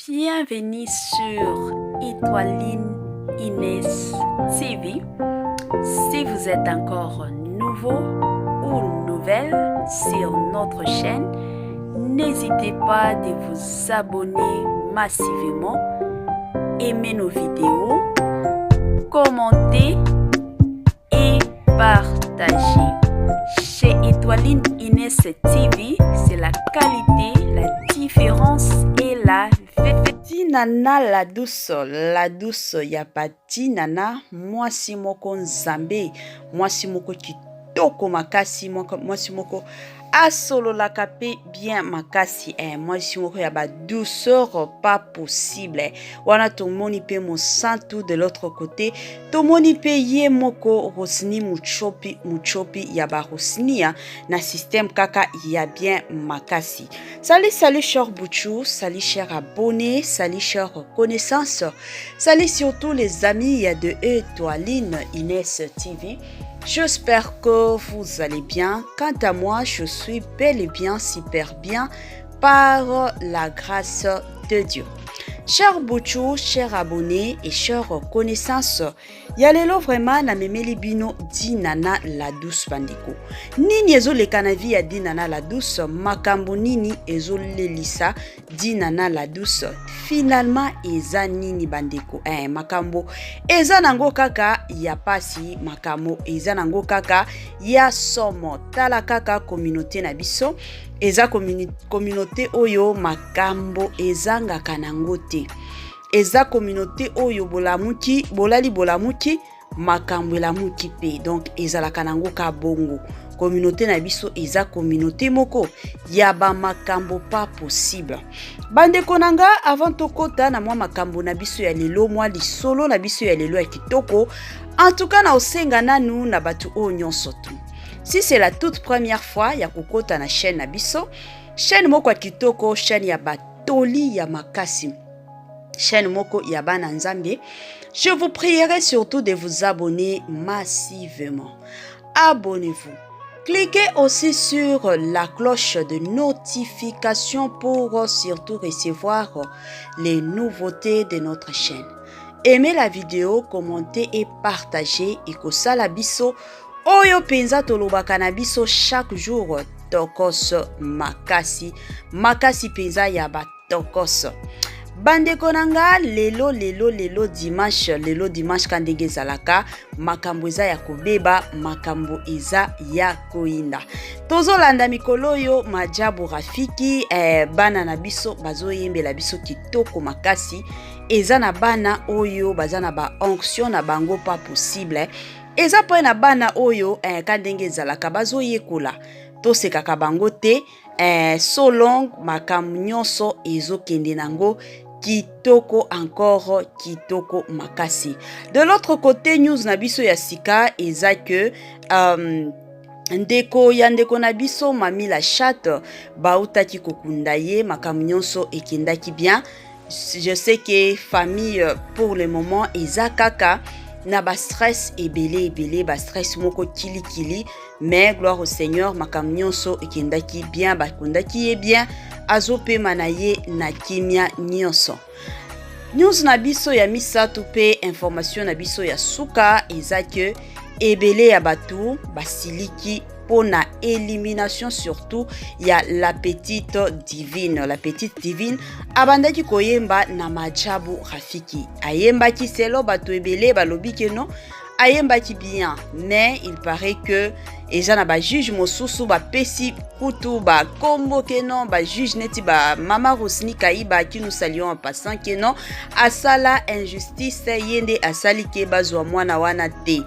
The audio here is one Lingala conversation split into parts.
Bienvenue sur Étoiline Inès TV. Si vous êtes encore nouveau ou nouvelle sur notre chaîne, n'hésitez pas de vous abonner massivement, aimer nos vidéos, commenter et partager. Chez Étoiline Inès TV, c'est la qualité, la différence et la Dinana la douce yapati nana mwasi moko nzambe mwasi moko kitoko makasi mwasi moko asololaka pe bien makasi mwasi moko ya ba douceur pas possible wana tomoni pe mosantu de l'autre côté tomoni pe ye moko Rosny muchopi ya ba Rosny na système kaka ya bien makasi. Salut cher Bouchou, salut cher abonnés, salut cher connaissances, salut surtout les amis de Étoiline Inès TV. J'espère que vous allez bien. Quant à moi, je suis bel et bien, super bien, par la grâce de Dieu. Chers Bouchou, chers abonnés et chers connaissances, yalelo vraiment na memeli bino dinana la douce bandeko. Nini ezo le kanavi ya dinana la douce, makambo nini ezo lelisa dinana la douce. Finalement eza nini bandeko. Makambo eza nango kaka ya pasi, makambo eza nango kaka ya somo. Tala kaka communauté na biso. Eza communauté oyo makambo ezanga kanango te. Eza communauté oyo bolali bolamuki makambo elamuki pe. Donc eza la kanango ka bongo. Communauté na biso eza communauté moko ya ba makambo pas possible. Bandeko nanga avant tokota na mwa makambo na biso ya lelo mwa lisolo na biso ya lelo ya kitoko. En tout cas na osenga nanu na batu o nyonso tu. Si c'est la toute première fois ya kokota na chaîne Abisso, chaîne moko ya kitoko, chaîne ya batoli ya makasi, chaîne moko ya bana nzambe, je vous prierai surtout de vous abonner massivement. Abonnez-vous. Cliquez aussi sur la cloche de notification pour surtout recevoir les nouveautés de notre chaîne. Aimez la vidéo, commentez et partagez et kosala biso Oyo penza tolobaka na biso chaque jour tokos makasi penza ya ba tokos. Bandeko nanga lelo dimanche kandenge zalaka makambo eza ya kobeba makambo eza ya koinda. Tozolanda mikolo yo majabu rafiki bana na biso bazoyembela biso kitoko makasi eza na bana oyo bazana ba onction na bango pas possible. Eza po na bana oyo kandenge zalaka bazoyekola tosekaka bango te so long makambo nyonso ezokende nango kitoko encore kitoko makasi. De l'autre côté news na biso ya sika eza que ndeko na biso mami la chatte bautaki kokunda ye makambo nyonso ekendaki bien. Je sais que famille pour le moment eza kaka na ba stress ebele ba stress moko kili mais gloire au Seigneur makambo nyonso ekendaki bien bakundaki ye bien azopema na ye na kimia nyonso. News na biso ya misatu pe information na biso ya suka eza que ebele ya batu basiliki pona élimination surtout ya la petite divine. La petite divine abandaki koyemba na majabu rafiki. Ayembaki selo batu ebele balobi ke non. Ayembaki bien, mais il paraît que eza na ba juge mosusu ba pesi kutu ba kombo ke non ba juge neti ba mama Rosny Kaiba qui nous saluons en passant ke non asala injustice yende asali ke bazwa mwana wana te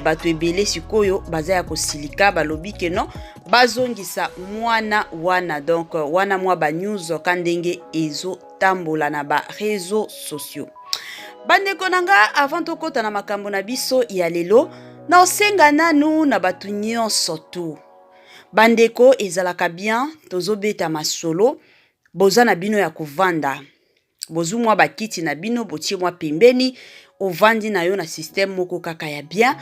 batu ebele sikoyo baza ya kosilika balobi ke non bazongisa mwana wana. Donc wana mwa ba news kandenge ezo tambola na ba réseaux sociaux. Bandeko nanga avant tokota na makambo na biso ya lelo na osenga nanu na batu nyonso tu. Bandeko ezalaka bien tozobeta masolo boza na bino ya kovanda. Bozu mwa bakiti na bino botie mwa pembeni ovandi na yo na système moko kaka ya bien.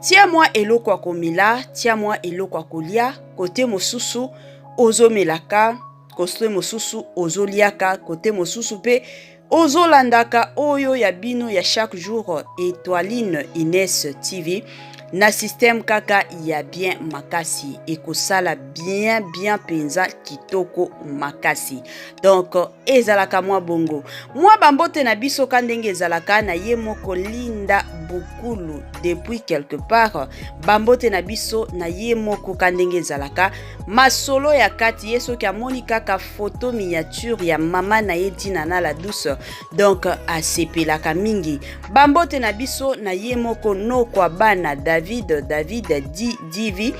Tia mwa eloko ya komela, tia mwa eloko ya kolia, kote mosusu ozomelaka kote mosusu ozoliaka, kote mosusu pe ozolandaka oyo ya bino ya chaque jour Étoiline Ines TV na système kaka ya bien makasi ekosala bien penza kitoko makasi. Donc ezalaka mwa bongo mwa bambote na biso ka ndenge ezalaka na ye moko Linda Bukulu depuis quelque part, bambote na biso na ye moko ka ndenge ezalaka masolo ya kati ye soki amoni kaka photo miniature ya mama na ye Dinana la douce, donc asepelaka mingi. Bambote na biso na ye moko Nokwa Bana David Divi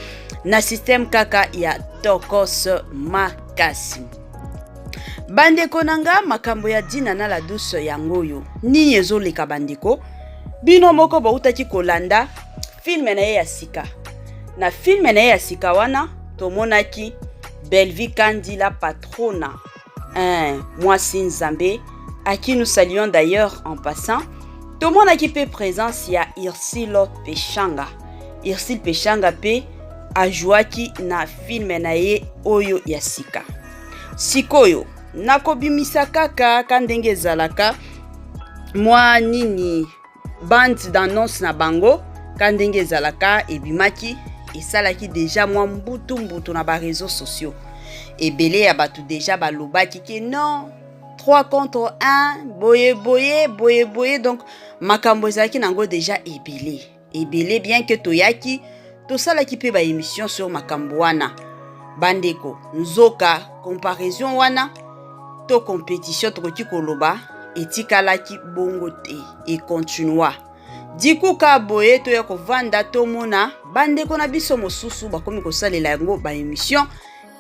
na système kaka ya Tokos makasi. Bandeko nanga makambo ya Dinana la douce yangoyo nini ezoleka bandeko bino moko bautaki kolanda filme na ye ya sika. Na filme na ye ya sika wana tomonaki Belvi Kandi la patrona, mwasi nzambe à qui nous saluons d'ailleurs en passant. Tomonaki pe présence ya Irsilo Peshanga. Irsile Peshanga pe ajouaki na filme na ye oyo ya sika. Sikoyo nakobimisa kaka kandenge ezalaka mwa nini bande d'annonce na bango kandenge ezalaka ebimaki esalaki déjà mwa mbutu na ba réseaux sociaux. Ebele ya batu déjà balobaki ke non 3 contre 1 boye donc makambo ezalaki nango déjà ebele bien que toyaki tosalaki pe ba émission sur makambo wana bandeko nzoka comparaison wana to compétition tokoki koloba etikalaki bongo te et continua diku ka boye to ya kovanda to mona bandeko na biso mosusu bakomi kosalela yango ba émission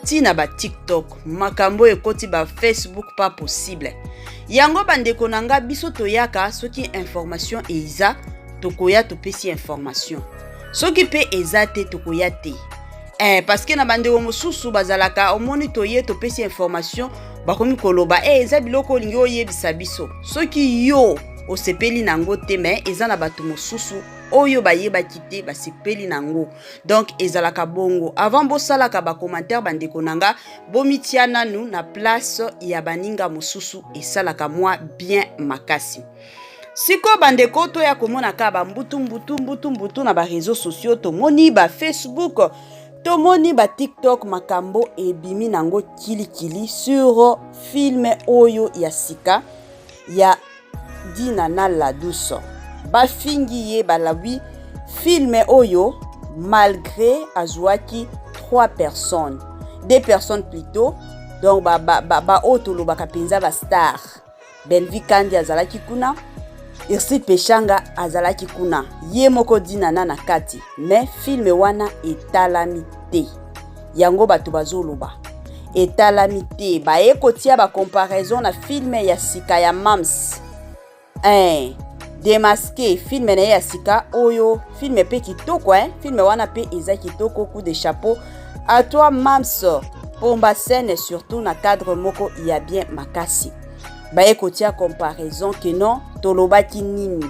tina ba TikTok makambo ekoti ba Facebook pas possible yango bandeko nanga biso toyaka soki information eiza tokoya topesi information soki pe eza te tokoya te parce que na bandeko mosusu bazalaka omoni toye topesi information bakomi koloba eza biloko lingi oyebisa biso soki yo osepeli nango te mais eza na bato mosusu oyo bayebaki te basepeli nango. Donc ezalaka bongo avant bosalaka ba commentaire bandeko nanga bomitia nanu na place ya baninga mosusu esalaka mwa bien makasi. Siko bandeko to ya komona ka ba mbutu na ba réseaux sociaux tomoni ba Facebook tomoni ba TikTok makambo ebimi nango kilikili sur filme oyo ya sika ya Dinana la douce. Bafingi ye balawi filme oyo malgré azwaki 3 personnes 2 personnes plutôt donc ba otolo bakapenza ba star Belvi Kandi azalaki kuna Irsile Peshanga azalaki kuna ye moko Dinana na kati mais filme wana etalami te yango bato bazoloba etalami te ba ekotia ba comparaison na filme ya sika ya Mams démasqué filme na ya sika oyo filme pe kitoko filme wana pe eza kitoko coup de chapeau à toi Mams pomba scène surtout na cadre moko ya bien makasi ba ekotia comparaison que non tolobaki nini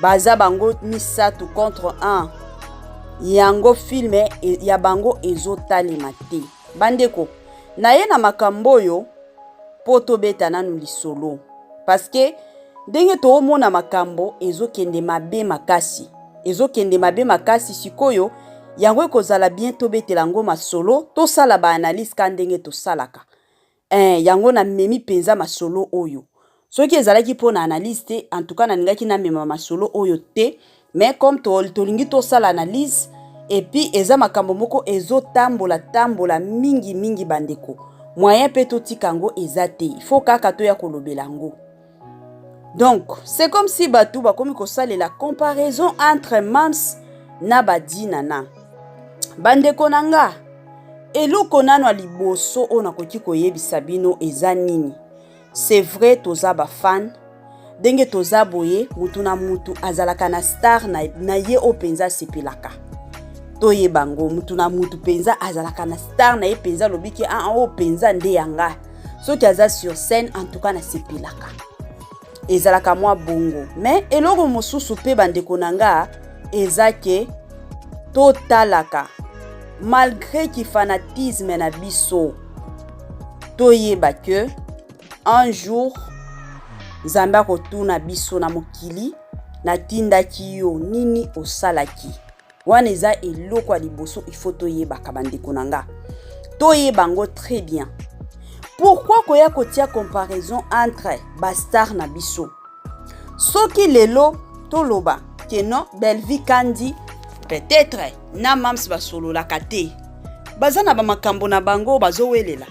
baza bango misatu contre 1 yango filme ya bango ezotalema te bandeko na ye na makambo yo poto beta nanu lisolo parce que ndenge toomona makambo ezokende mabe makasi sikoyo yango ekozala bientôt betela ngo masolo tosala ba analyse ka ndenge tosalaka yango na memi penza masolo oyo soki ezalaki pona analyse te en tout cas na ningaki na mema masolo oyo te mais comme tolingi tosala analyse et puis eza makambo moko ezotambola mingi bandeko moyen pe totika ngo eza te il faut kaka to ya kolobela ngo. Donc, c'est comme si Batou bakomi kosale la comparaison entre Mams na Dinana. Bandeko nanga, eloko nano liboso ona koki koyebisa bino eza nini. C'est vrai toza ba fan, denge toza boye mutu na mutu azalaka na star na ye openza sepelaka. Toye bango mutu na mutu penza azalaka na star na ye penza lobiki openza nde yanga. Soki aza sur scène en tout cas na sepelaka. Ezalaka mwa bongo mais eloko mosusu pe bandeko nanga ezake totalaka malgré ki fanatisme na biso toyeba que un jour Nzambe akotuna biso na mokili na tindaki yo nini osalaki. Wana eza eloko ya liboso il faut toyebaka bandeko na nga. Toyebango très bien. Pourquoi koya kotia comparaison entre bastar na biso? Soki lelo toloba que non Belvi Kandi peut-être na mams basolo la kate. Bazana ba makambo na bango bazowelela.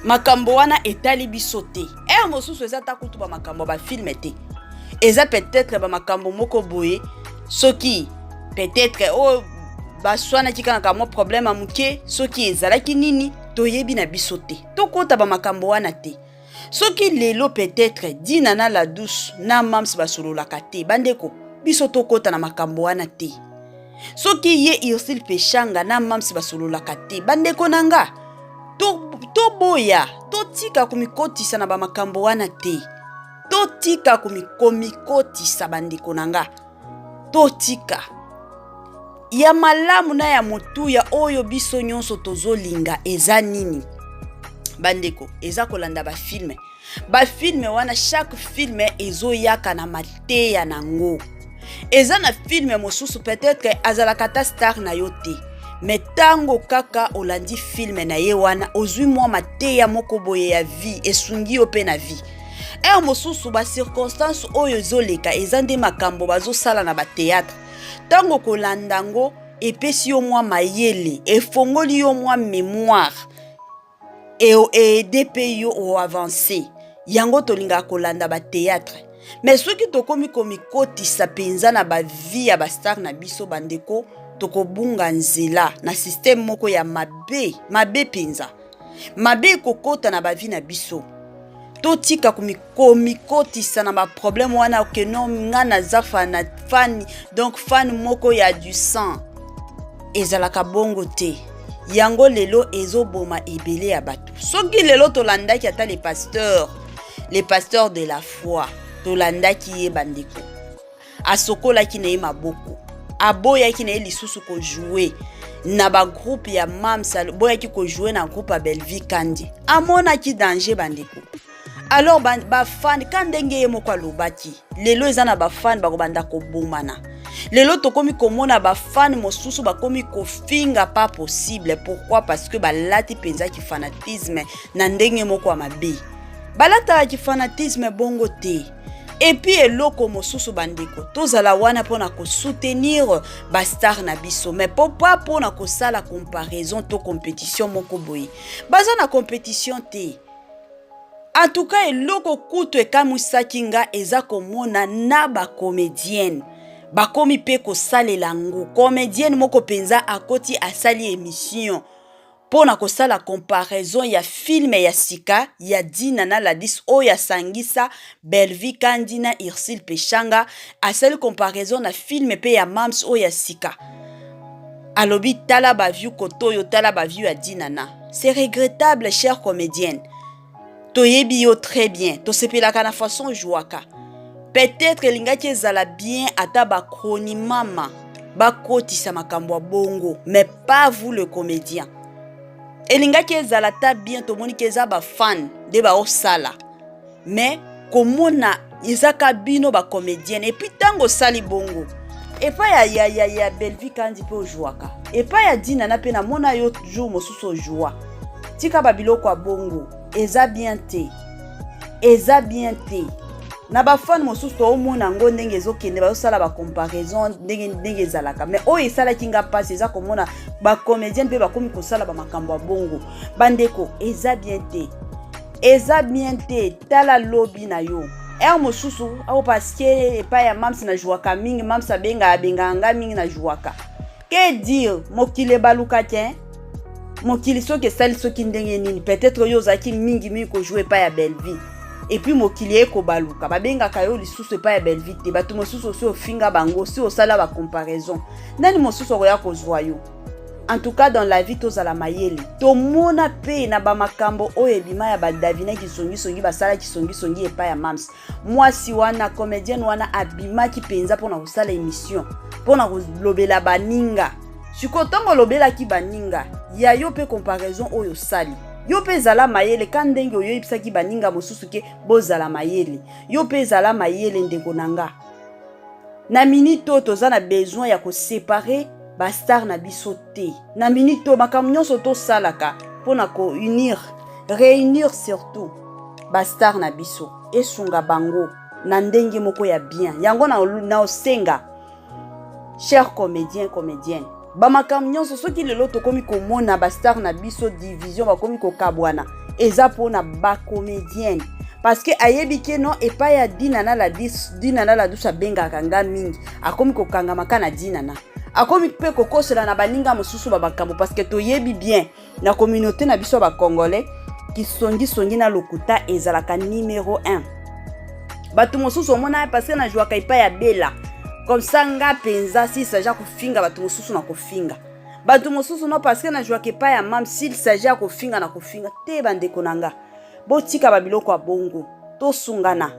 Makambo wana etali biso te. Mosusu eza ta kutu ba makambo ba filme te. Eza peut-être ba makambo moko boye soki peut-être baswana kika na problème amuke soki ezalaki nini toyebi na biso te. Tokota ba makambo wana te. Soki lelo peut-être dina na la douce na mams basolo la kate bandeko biso tokota na makambo wana te. Soki ye Irsil Peshanga na mams basolo la kate bandeko nanga to boya to tika kumikotisa na ba makambo wana te. To tika kumikotisa bandeko nanga. To tika ya malamu na ya motu ya oyo biso nyonso tozolinga eza nini? Bandeko eza kolanda ba filme. Ba filme wana chaque filme ezoyaka na mateya nango. Eza na filme mosusu peut-être azalaka star na yo te. Mais tango kaka olandi filme na ye wana ozwi mwa mateya moko boye ya vie esungi yo pe na vie. Mosusu ba circonstance oyo ezoleka eza nde makambo bazosala na ba théâtre. Tango kolandango epesi yo mwa mayele efongoli yo mwa mémoire et DP yo o avancé. Yango tolinga kolanda ba théâtre. Mais soki tokomi komikotisa penza na ba vie ya ba star na biso bandeko tokobunga nzela na système moko ya mabe penza. Mabe kokota na ba vie na biso. Totika komikotisa na ba problème wana ke non nga na zafa na fan donc fan moko ya du sang. Ezalaka bongo te. Yango lelo ezoboma ebele ya bato. Soki lelo tolandaki ata les pasteurs de la foi. Tolandaki ye bandeko. Asokola ki na ye maboko. Aboya ki na ye lisusu ko jouer na ba groupe ya mamsa. Boya ki ko jouer na groupe ya Belvi Kandi. Amona ki danger bandeko. Alors ba fan kandenge ye moko alobaki. Lelo eza na ba fan ba kobanda ko bomana. Lelo tokomi komona ba fan mosusu ba komi ko finga pas possible. Pourquoi? Parce que ba lati penza ki fanatisme na ndenge moko mabe. Balata ki fanatisme bongo te. Et puis eloko mosusu bandeko tozala wana pona ko soutenir ba star na biso mais pas pona ko sala comparaison to compétition moko boye. Baza na compétition te. En tout cas eloko kutu ekamusaki nga eza komona na ba comédienne. Ba komi pe ko salela ngo comédienne moko penza akoti asali émission. Pona ko sala comparaison ya film ya sika ya dina na la 10 o ya sangisa Belvi Kandi na Irsil Peshanga asali comparaison na film pe ya mams o ya sika. Alobi tala ba view kotoyo tala ba view ya dina na. C'est regrettable chère comédienne. Toyebi yo très bien. To sepelaka na façon jouaka. Peut-être lingaki ezala bien ata ba kroni mama ba kotisa makambo bongo mais pas vous le comédien. Elingaki ezala ta bien to moni keza ba fan de ba osala. Mais komona ezaka bino ba comédienne et puis tango sali bongo. Et pas ya Belvi Kandi pe ojuaka. Et pas ya dina na pe na mona yo jour mosusu joie. Tika ba biloko bongo eza bien te. Eza bien te. Na ba fan mosusu to omona ngo ndenge ezokende ba osala ba comparaison ndenge ezalaka mais o esala kinga passe eza komona ba comédienne pe ba komi kosala ba makambo bongo bandeko eza bien te. Eza bien te tala lobby na yo mosusu au parce que pa ya mams na jouaka mingi mams abenga nga mingi na jouaka que dire mokile baluka tien mokili soki sali soki ndenge nini peut-être yo zaki mingi ko jouer pa ya Belvi. Et puis mokili eko baluka babenga kayo lisusu pa ya Belvi te batu mosusu so finga bango si osala ba comparaison nani mosusu oya ko zwa yo. En tout cas dans la vie tozala mayele to mona pe na ba makambo oyo bima ya ba Davina kisongi basala kisongi epa ya mams mwasi wana comédienne wana abima ki penza pona kosala émission pona kolobela baninga siko tongo lobela ki baninga ya yo pe comparaison oyo sali yo pe zala mayele kandenge oyo ibisaki baninga mosusu ke bozala mayele yo pe zala mayele ndeko nanga na minute oyo toza na besoin ya koséparer bastar na biso te na minute oyo makambo nyonso tosalaka mpona kounir réunir surtout bastar na biso esunga bango na ndenge moko ya bien yango na osenga cher comédienne bamakambo nyonso soki lelo tokomi komona bastar na biso division bakomi kokabwana eza mpona bacomédienne parce que ayebi ke non epai ya dinana la douce abengaka nga mingi akomi kokangamaka na dinana akomi mpe kokosela na baninga mosusu babakambo parce que toyebi bien na communauté na biso bakongolais kisongi na lokuta ezalaka numéro 1 bato mosusu omona parce que na jouaka epai ya bela comme ça nga penza si s'agit kofinga bato mosusu na kofinga bato mosusu no parce que na jouaka epai ya mam s'il s'agit kofinga na kofinga te bandeko nanga botika babiloko ya bongo tosungana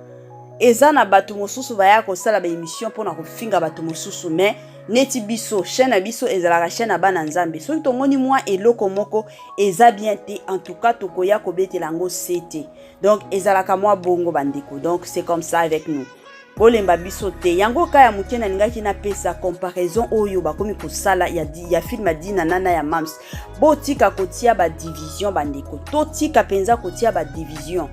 eza na bato mosusu baya kosala ba émission mpona kofinga bato mosusu mais neti biso chaîne na biso ezalaka chaîne na bana nzambe soki tongoni mwa eloko moko eza bien te en tout cas tokoya kobetela yango sete donc ezalaka mwa bongo bandeko donc c'est comme ça avec nous bolemba biso te yango ka ya moke nalingaki napesa comparaison oyo bakomi kosala ya film ya dina nana ya mams botika kotia badivision bandeko totika mpenza kotia badivision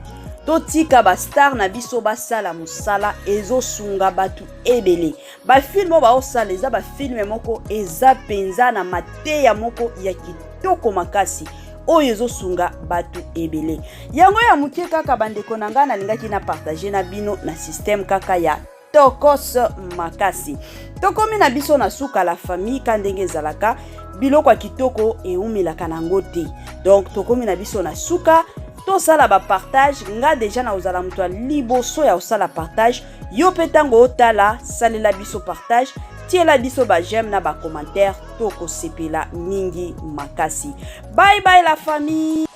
totika bastar na biso basala mosala ezosunga batu ebele bafilme oyo baosala eza bafilme moko eza mpenza na mateya moko ya kitoko makasi oyo ezosunga batu ebele yango ya moke kaka bandeko na ngai nalingaki na partage na bino na système kaka ya tokos makasi tokomi na biso na suka la famille ka ndenge ezalaka biloko ya kitoko eumelaka nango te donc tokomi na biso na suka tosala ba partage nga deja na ozala moto ya liboso ya osala partage yo pe ntango otala salela biso partage tiela biso ba j'aime na ba commentaire toko sepela mingi makasi bye bye la famille.